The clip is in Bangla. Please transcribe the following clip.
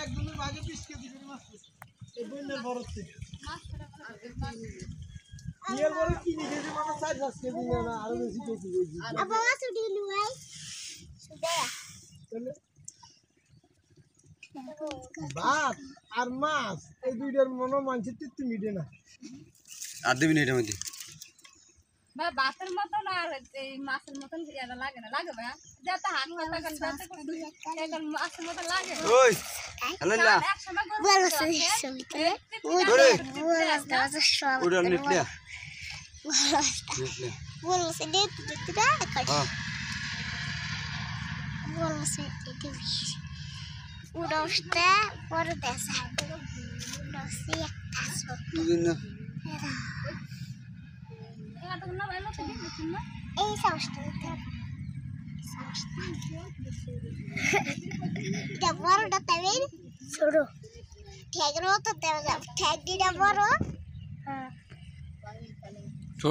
একদমই বাজে 20 কেজি করে মাছ পেয়েছি এই বন্যার বরফ থেকে ইয়ার বড় কিনে গেছে মানে 4-5 কেজি না আরো বেশি কেজি হয়েছে আবার মাছ উঠিয়ে লুই সুদা চলে ভাত আর মাছ এই দুইটার মনে মানছে তৃপ্তি মিটে না আর দিবি না এটার মধ্যে বা ভাতের মতন আর এই মাছের মতন এটা লাগে না লাগে ভাই যাতে হাত পাতা করে যাতে এখন মাছের মতন লাগে ওই হ্যালো না এক সময় বলো সুবিতে ওরে দাদা সব ওটা নিটলিয়া বলো সে দিতে দা হ্যাঁ বলো সে দিতে উড়োস্তে পরে দেশা উড়োস্তে একটা ছোট বিভিন্ন এটা তো না ভাই মত দিন না এই সাউন্ডটা এটা বড়টা তবে ছোট ঠ্যাগের মতো দেওয়া যাবে ঠ্যাগ দিটা বড় তো